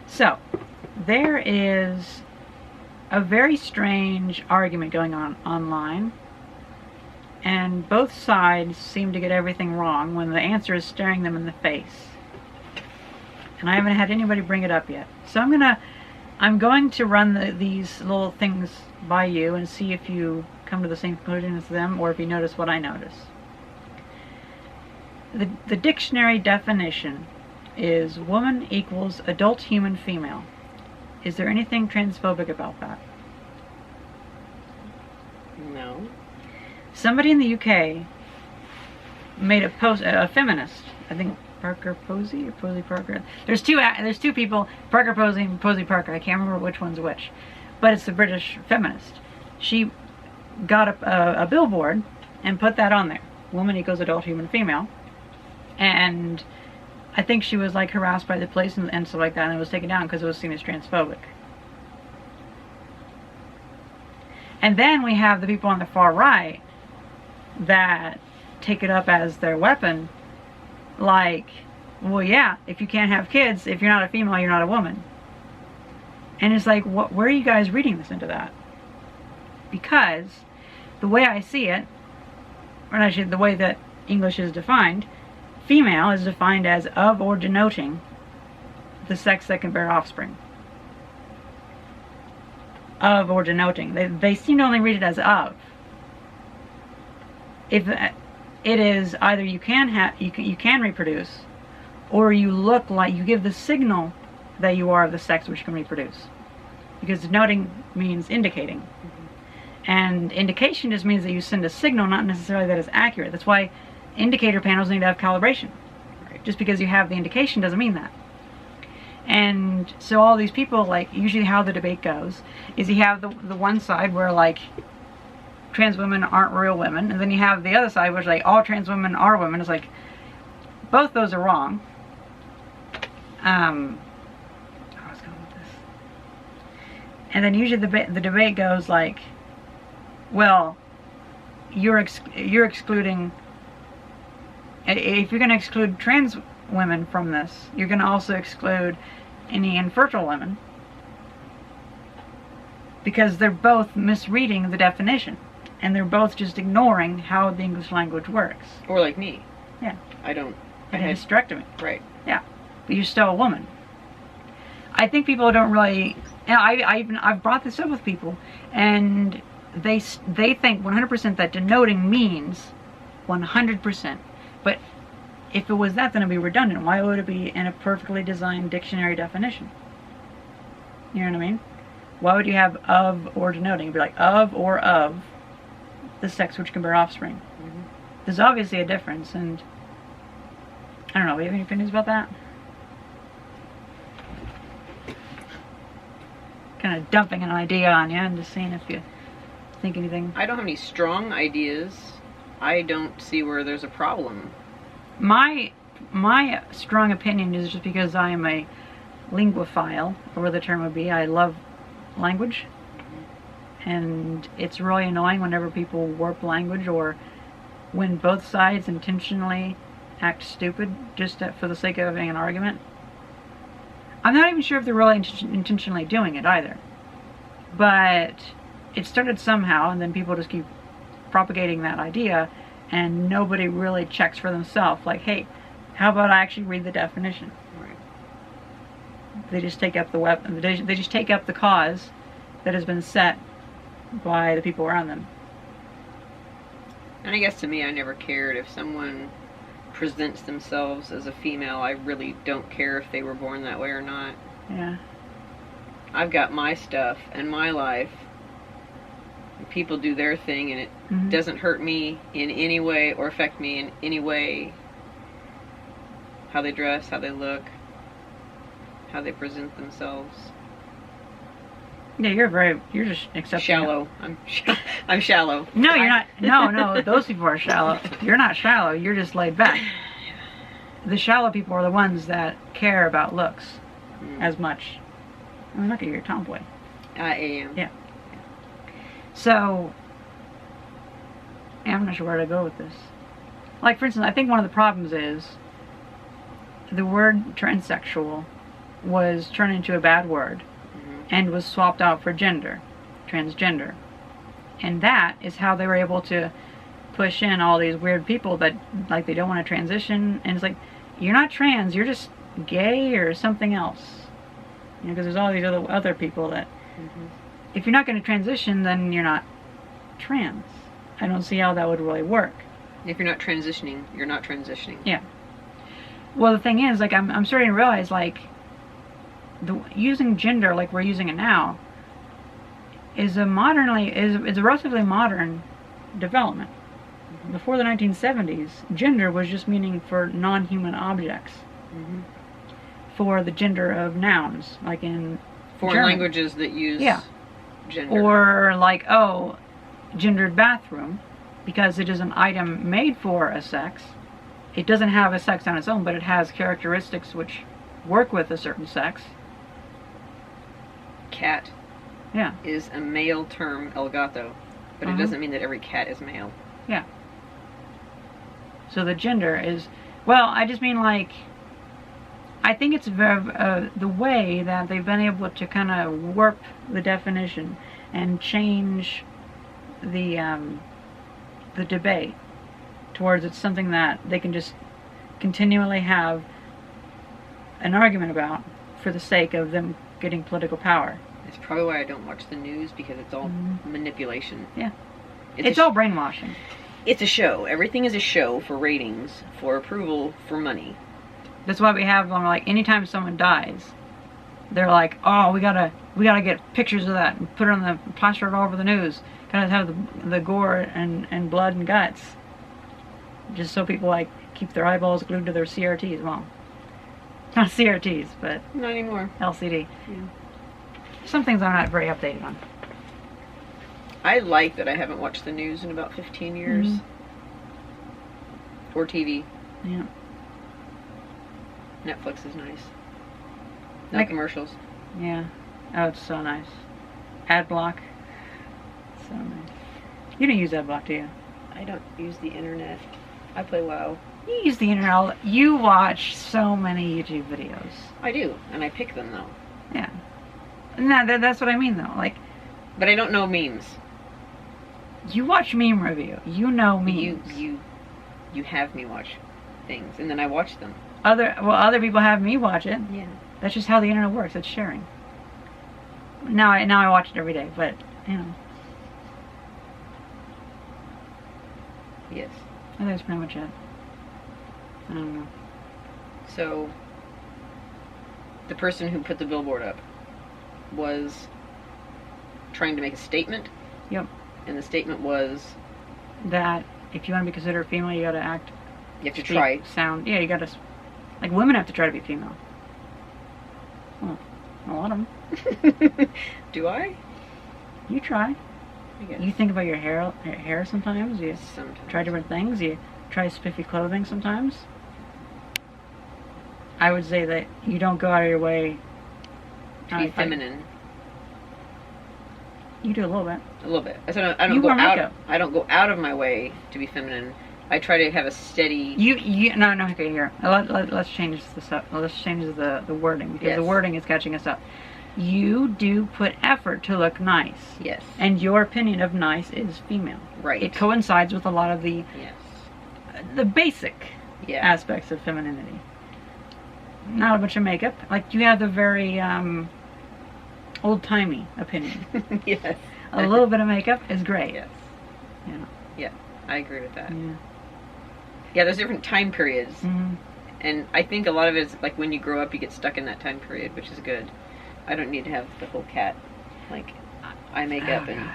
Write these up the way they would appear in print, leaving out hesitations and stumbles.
So, there is a very strange argument going on online, and both sides seem to get everything wrong when the answer is staring them in the face. And I haven't had anybody bring it up yet. So I'm going to run these little things by you and see if you come to the same conclusion as them, or if you notice what I notice. The dictionary definition is woman equals adult human female. Is there anything transphobic about that? No. Somebody in the UK made a post, a feminist, I think Parker Posey or Posey Parker. There's two people, Parker Posey and Posey Parker. I can't remember which one's which, but it's the British feminist. She got a billboard and put that on there. Woman equals adult human female. And I think she was like harassed by the police and stuff like that, and it was taken down because it was seen as transphobic. And then we have the people on the far right that take it up as their weapon, like, well, yeah, if you can't have kids, if you're not a female, you're not a woman. And it's like, where are you guys reading this into that? Because the way I see it, or actually the way that English is defined, female is defined as of or denoting the sex that can bear offspring. Of or denoting. They seem to only read it as of. If it is either you can reproduce, or you look like you give the signal that you are of the sex which can reproduce. Because denoting means indicating. And indication just means that you send a signal, not necessarily that it's accurate. That's why indicator panels need to have calibration. Right. Just because you have the indication doesn't mean that. And so all these people, like, usually how the debate goes is you have the one side where, like, trans women aren't real women, and then you have the other side which, like, all trans women are women. It's like, both those are wrong. I was going with this. And then usually the debate goes like, well, you're excluding, if you're going to exclude trans women from this, you're going to also exclude any infertile women, because they're both misreading the definition, and they're both just ignoring how the English language works. Or like me. Yeah. I don't. I had hysterectomy. Right. Yeah. But you're still a woman. I think people don't really, you know, I've brought this up with people, and they think 100% that denoting means 100%. But if it was that, then it'd be redundant. Why would it be in a perfectly designed dictionary definition? You know what I mean? Why would you have of or denoting? It'd be like of or of the sex which can bear offspring. Mm-hmm. There's obviously a difference, and I don't know. Do you have any opinions about that? Kind of dumping an idea on you and just seeing if you think anything. I don't have any strong ideas. I don't see where there's a problem. My strong opinion is just because I am a linguophile, or whatever the term would be. I love language, and it's really annoying whenever people warp language, or when both sides intentionally act stupid just for the sake of having an argument. I'm not even sure if they're really intentionally doing it either, but it started somehow, and then people just keep propagating that idea, and nobody really checks for themselves, like, hey, how about I actually read the definition? Right. They just take up the weapon. They just take up the cause that has been set by the people around them. And I guess to me, I never cared if someone presents themselves as a female. I really don't care if they were born that way or not. Yeah. I've got my stuff and my life. People do their thing, and it doesn't hurt me in any way or affect me in any way. How they dress, how they look, how they present themselves. Yeah, you're just accepting. Shallow. I'm shallow. No, you're not. No, those people are shallow. You're not shallow. You're just laid back. The shallow people are the ones that care about looks as much. I mean, look at your tomboy. I am. Yeah. So, I'm not sure where to go with this. Like, for instance, I think one of the problems is the word transsexual was turned into a bad word and was swapped out for gender, transgender. And that is how they were able to push in all these weird people that, like, they don't want to transition. And it's like, you're not trans, you're just gay or something else. You know, because there's all these other people that, if you're not going to transition, then you're not trans. I don't see how that would really work. If you're not transitioning, you're not transitioning. Yeah. Well, the thing is, like, I'm starting to realize, like, using gender like we're using it now is a relatively modern development. Before the 1970s, gender was just meaning for non-human objects. For the gender of nouns, like in foreign German languages that use gender. Or like, oh, gendered bathroom, because it is an item made for a sex. It doesn't have a sex on its own, but it has characteristics which work with a certain sex. Cat is a male term, el gato, but it doesn't mean that every cat is male. Yeah. So the gender is, well, I just mean, like, I think it's the way that they've been able to kind of warp the definition and change the debate towards it's something that they can just continually have an argument about for the sake of them getting political power. It's probably why I don't watch the news, because it's all manipulation. Yeah. It's all brainwashing. It's a show. Everything is a show for ratings, for approval, for money. That's why we have, like, anytime someone dies, they're like, oh, we gotta get pictures of that and put it on the, plaster it all over the news. Gotta have the gore and blood and guts. Just so people, like, keep their eyeballs glued to their CRTs. Well, not CRTs, but not anymore. LCD. Yeah. Some things I'm not very updated on. I like that I haven't watched the news in about 15 years. Or TV. Yeah. Netflix is nice. No Like, commercials. Yeah. Oh, it's so nice. Ad block. So nice. You don't use ad block, do you? I don't use the internet. I play WoW. You use the internet. You watch so many YouTube videos. I do, and I pick them, though. Yeah. No, that's what I mean, though. Like, but I don't know memes. You watch meme review. You know memes. You have me watch things, and then I watch them. Other people have me watch it. Yeah. That's just how the internet works. It's sharing. Now I watch it every day, but, you know. Yes. I think that's pretty much it. I don't know. So, the person who put the billboard up was trying to make a statement. Yep. And the statement was that if you want to be considered female, you gotta act. You have to try. Sound. Yeah, you gotta. Like, women have to try to be female. Well, a lot of them. Do I? You try. I guess. You think about your hair sometimes. You try different things. You try spiffy clothing sometimes. I would say that you don't go out of your way to be feminine. You do a little bit. A little bit. I said I don't go out. I don't go out of my way to be feminine. I try to have a steady. No. Okay, here. Let's change this up. Let's change the wording, because the wording is catching us up. You do put effort to look nice. Yes. And your opinion of nice is female. Right. It coincides with a lot of the basic aspects of femininity. Not a bunch of makeup. Like, you have the very old-timey opinion. Yes. A little bit of makeup is great. Yes. Yeah. Yeah, I agree with that. Yeah. Yeah, there's different time periods. Mm-hmm. And I think a lot of it is, like, when you grow up, you get stuck in that time period, which is good. I don't need to have the whole cat, like, eye makeup and... God.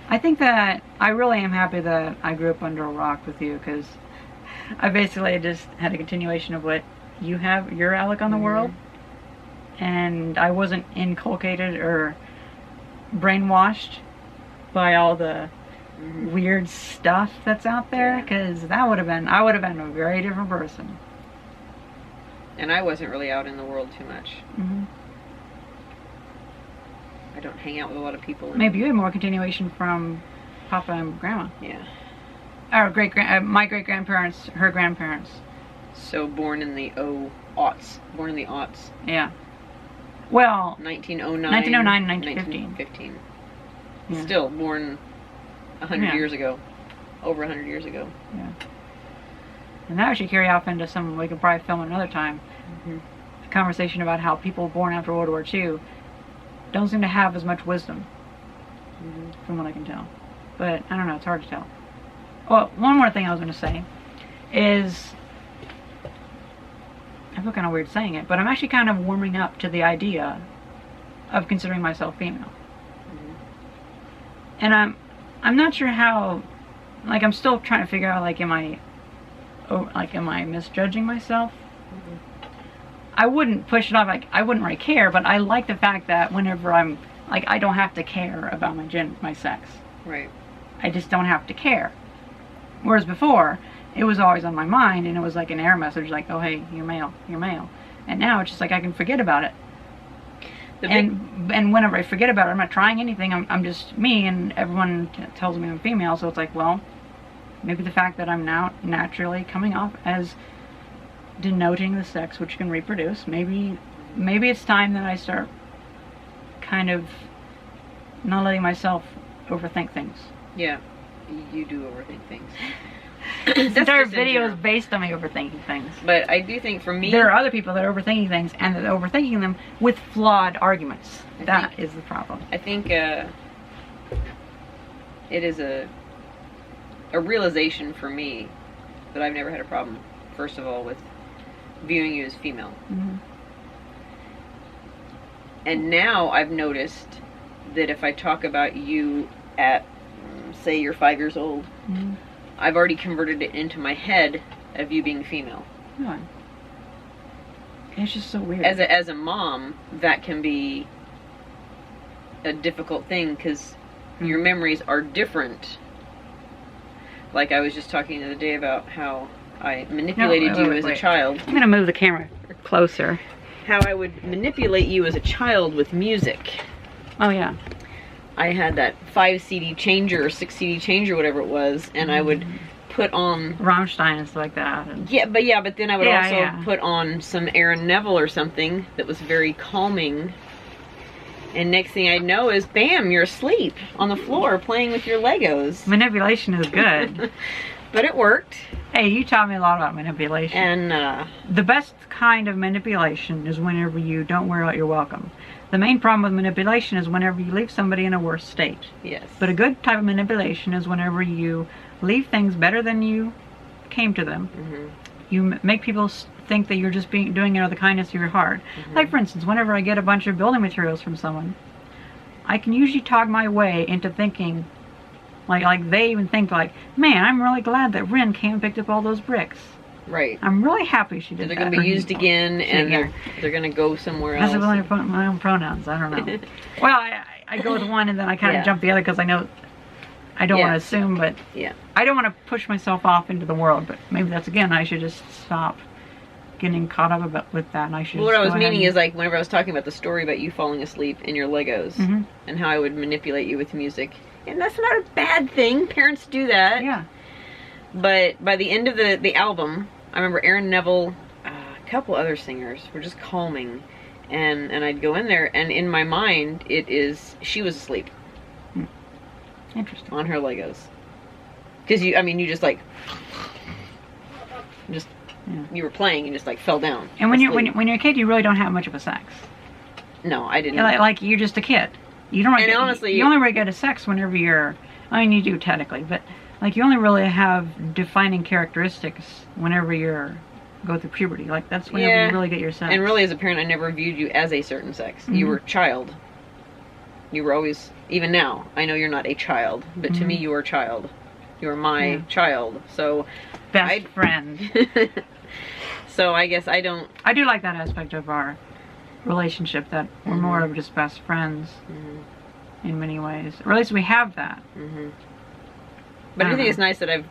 I think that I really am happy that I grew up under a rock with you, because I basically just had a continuation of what you have, your outlook on the world, and I wasn't inculcated or brainwashed by all the weird stuff that's out there, because I would have been a very different person. And I wasn't really out in the world too much. Mm-hmm. I don't hang out with a lot of people. Maybe you had more continuation from Papa and Grandma. Yeah. Or my great-grandparents, her grandparents. So born in the aughts. Yeah. Well, 1909. 1909, 1915. Yeah. Still born 100 Yeah. years ago. Over 100 years ago. Yeah. And that should carry off into some, we could probably film another time. A conversation about how people born after World War II don't seem to have as much wisdom, from what I can tell. But I don't know, it's hard to tell. Well, one more thing I was going to say is, I feel kind of weird saying it, but I'm actually kind of warming up to the idea of considering myself female. And I'm not sure how, like, I'm still trying to figure out, like, am I misjudging myself? I wouldn't push it off, like, I wouldn't really care, but I like the fact that whenever I'm, like, I don't have to care about my sex. Right. I just don't have to care. Whereas before, it was always on my mind, and it was like an error message, like, oh, hey, you're male, you're male. And now it's just like I can forget about it. And whenever I forget about it, I'm not trying anything, I'm just me, and everyone tells me I'm female, so it's like, well, maybe the fact that I'm now naturally coming off as denoting the sex which can reproduce, maybe it's time that I start kind of not letting myself overthink things. Yeah, you do overthink things. This entire video is based on me overthinking things. But I do think for me, there are other people that are overthinking things, and they're overthinking them with flawed arguments. That is the problem. I think it is a realization for me that I've never had a problem, first of all, with viewing you as female. And now I've noticed that if I talk about you at, say, you're 5 years old, I've already converted it into my head of you being female. Yeah. It's just so weird. As a mom, that can be a difficult thing because your memories are different. Like I was just talking the other day about how I manipulated you as a child. I'm going to move the camera closer. How I would manipulate you as a child with music. Oh, yeah. I had that 5 CD changer or 6 CD changer, whatever it was, and I would put on Rammstein and stuff like that. And but then I would also put on some Aaron Neville or something that was very calming. And next thing I know is, bam, you're asleep on the floor playing with your Legos. Manipulation is good. But it worked. Hey, you taught me a lot about manipulation. And the best kind of manipulation is whenever you don't wear out your welcome. The main problem with manipulation is whenever you leave somebody in a worse state. Yes. But a good type of manipulation is whenever you leave things better than you came to them. You make people think that you're just doing it out of the kindness of your heart. Like, for instance, whenever I get a bunch of building materials from someone, I can usually talk my way into thinking, like they even think, like, man, I'm really glad that Rin came and picked up all those bricks. Right. I'm really happy she did that. They're going to be used again, and they're going to go somewhere else. That's when I put my own pronouns. I don't know. Well, I go with one, and then I kind of jump the other because I know I don't want to assume, but I don't want to push myself off into the world. But maybe that's, again, I should just stop getting caught up with that. And I should. Well, what I was meaning is, like, whenever I was talking about the story about you falling asleep in your Legos and how I would manipulate you with music, and that's not a bad thing. Parents do that. Yeah. But by the end of the album, I remember Aaron Neville, a couple other singers were just calming, and I'd go in there, and in my mind, it is she was asleep. Interesting. On her Legos, because you just like, you were playing, and just like fell down. And when you're a kid, you really don't have much of a sex. No, I didn't. Like you're just a kid. You don't. And honestly, you only really get a sex whenever you're. I mean, you do technically, but like you only really have defining characteristics whenever you're go through puberty. Like that's whenever you really get your sex. And really, as a parent, I never viewed you as a certain sex. You were a child. You were always, even now, I know you're not a child, but to me, you were a child. You were my child. So best friend. So I guess I don't. I do like that aspect of our relationship, that we're more of just best friends in many ways, or at least we have that. But I think it's nice that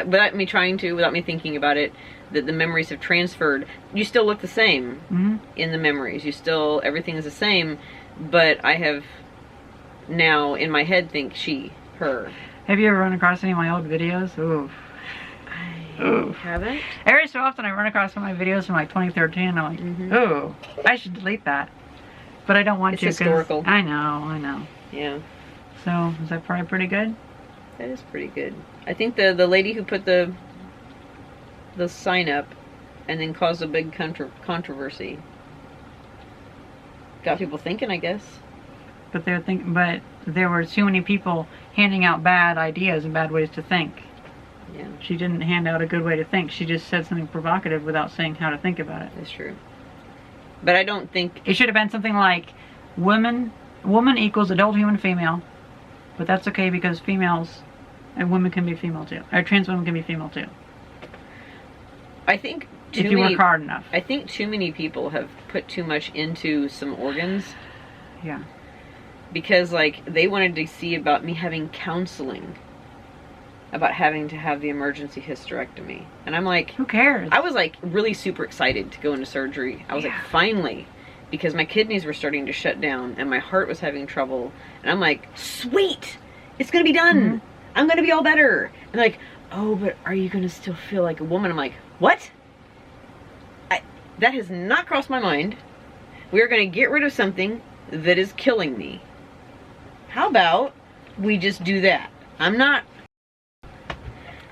without me trying to, without me thinking about it, that the memories have transferred. You still look the same in the memories. You still, everything is the same, but I have now in my head think she, her. Have you ever run across any of my old videos? Oof. I haven't. Every so often I run across some of my videos from like 2013 and I'm like, ooh, I should delete that. But I don't want It's to. 'Cause historical. I know. Yeah. So, is that probably pretty good? That is pretty good. I think the lady who put the sign up and then caused a big controversy got people thinking, I guess. But there were too many people handing out bad ideas and bad ways to think. Yeah, She didn't hand out a good way to think. She just said something provocative without saying how to think about it. that's true. But I don't think It should have been something like, woman equals adult human female, but that's okay because females and women can be female too. Or trans women can be female too. I think If you work hard enough. I think too many people have put too much into some organs. Yeah. Because, like, they wanted to see about me having counseling about having to have the emergency hysterectomy. And I'm like, Who cares? I was, like, really super excited to go into surgery. I was like, finally. Because my kidneys were starting to shut down and my heart was having trouble. And I'm like, sweet! It's gonna be done! Mm-hmm. I'm gonna be all better! And they're like, oh, but are you gonna still feel like a woman? I'm like, what? That has not crossed my mind. We are gonna get rid of something that is killing me. How about we just do that? I'm not...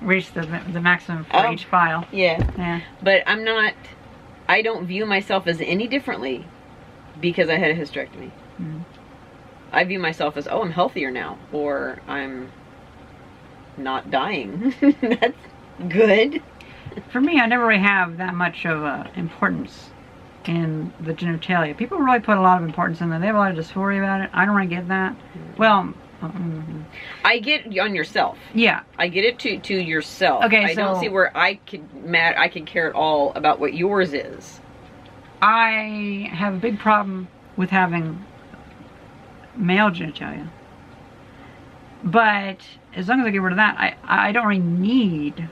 Reach the maximum for each file. Yeah. But I'm not... I don't view myself as any differently because I had a hysterectomy. Mm-hmm. I view myself as, oh, I'm healthier now. Or I'm not dying. That's good. For me, I never really have that much of importance in the genitalia. People really put a lot of importance in there. They have a lot of dysphoria about it. I don't really get that. Well, I get on yourself. Yeah. I get it to yourself. Okay, I don't see where I could care at all about what yours is. I have a big problem with having male genitalia. But as long as I get rid of that, I don't really need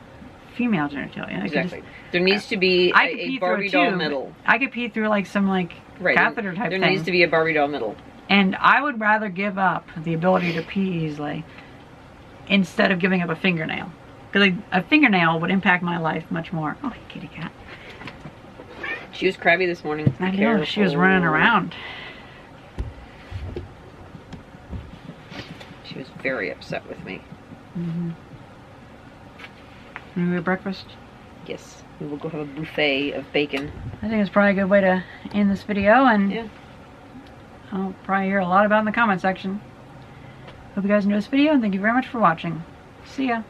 female genitalia. Exactly. There needs to be a Barbie doll middle. I could pee through like some catheter type thing. There needs to be a Barbie doll middle. And I would rather give up the ability to pee easily instead of giving up a fingernail. Because a fingernail would impact my life much more. Oh, kitty cat. She was crabby this morning. I know, she was running around. She was very upset with me. Mm-hmm. Want to have breakfast? Yes. We will go have a buffet of bacon. I think it's probably a good way to end this video, and yeah. I'll probably hear a lot about it in the comment section. Hope you guys enjoyed this video, and thank you very much for watching. See ya.